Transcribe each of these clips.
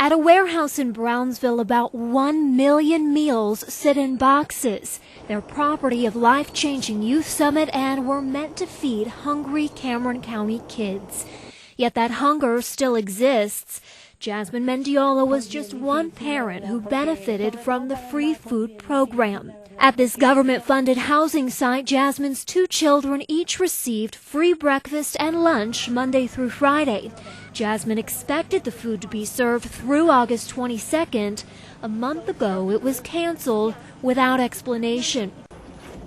At a warehouse in Brownsville, about 1 million meals sit in boxes. They're property of Life-Changing Youth Summit and were meant to feed hungry Cameron County kids. Yet that hunger still exists. Jasmine Mendiola was just one parent who benefited from the free food program. At this government-funded housing site, Jasmine's 2 children each received free breakfast and lunch Monday through Friday. Jasmine expected the food to be served through August 22nd. A month ago, it was canceled without explanation.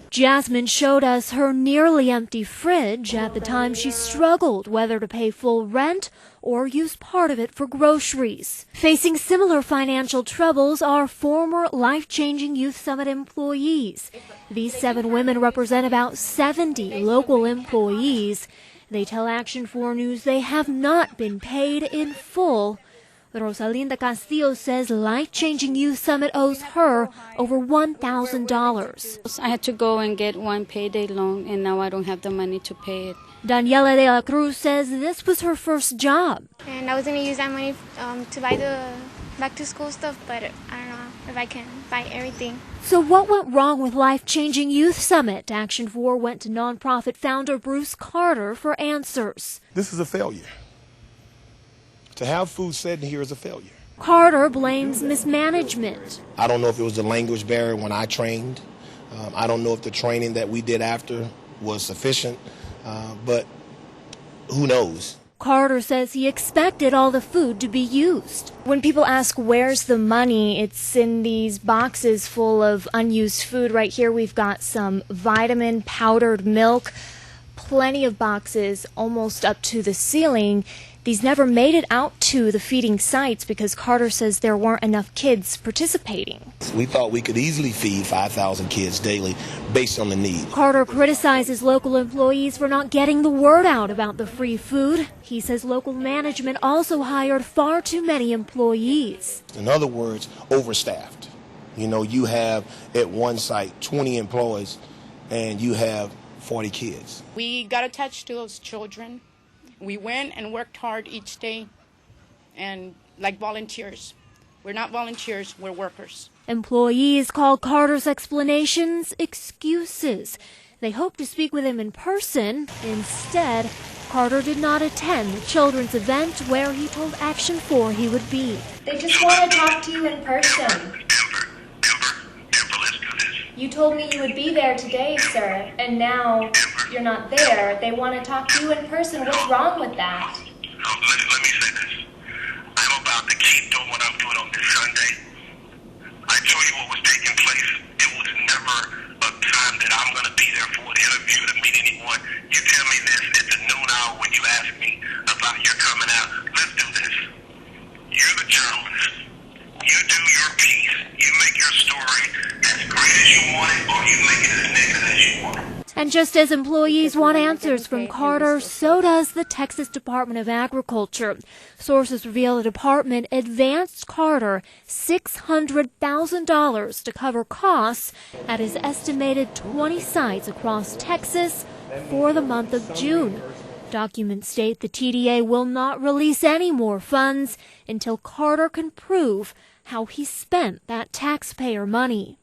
Jasmine showed us her nearly empty fridge. At the time, she struggled whether to pay full rent or use part of it for groceries. Facing similar financial troubles are former Life-Changing Youth Summit employees. These 7 women represent about 70 local employees. They tell Action 4 News they have not been paid in full. Rosalinda Castillo says Life-Changing Youth Summit owes her over $1,000. I had to go and get one payday loan, and now I don't have the money to pay it. Daniela de la Cruz says this was her first job. And I was going to use that money to buy the back-to-school stuff, but I don't know if I can buy everything. So what went wrong with Life-Changing Youth Summit? Action 4 went to nonprofit founder Bruce Carter for answers. This is a failure. To have food said here is a failure. Carter blames mismanagement. I don't know if it was the language barrier when I trained. I don't know if the training that we did after was sufficient, but who knows? Carter says he expected all the food to be used. When people ask where's the money, it's in these boxes full of unused food. Right here we've got some vitamin powdered milk, plenty of boxes almost up to the ceiling. These never made it out to the feeding sites because Carter says there weren't enough kids participating. We thought we could easily feed 5,000 kids daily based on the need. Carter criticizes local employees for not getting the word out about the free food. He says local management also hired far too many employees. In other words, overstaffed. You know, you have at one site 20 employees and you have 40 kids. We got attached to those children. We went and worked hard each day and like volunteers. We're not volunteers, we're workers. Employees call Carter's explanations excuses. They hope to speak with him in person. Instead, Carter did not attend the children's event where he told Action 4 he would be. They just want to talk to you in person. Amber, let's do this. You told me you would be there today, sir, and now you're not there. They want to talk to you in person. What's wrong with that? Let me say this. I'm about to keep doing what I'm doing on this Sunday. I told you what was taking place. It was never a time that I'm going to be there for an interview to meet anyone. You tell me this at the noon hour when you ask me about your coming out. Let's do this. You're the journalist. You do your piece. You make your story as great as you want it, or you make it as negative as you want it. And just as employees want answers from Carter, so does the Texas Department of Agriculture. Sources reveal the department advanced Carter $600,000 to cover costs at his estimated 20 sites across Texas for the month of June. Documents state the TDA will not release any more funds until Carter can prove how he spent that taxpayer money.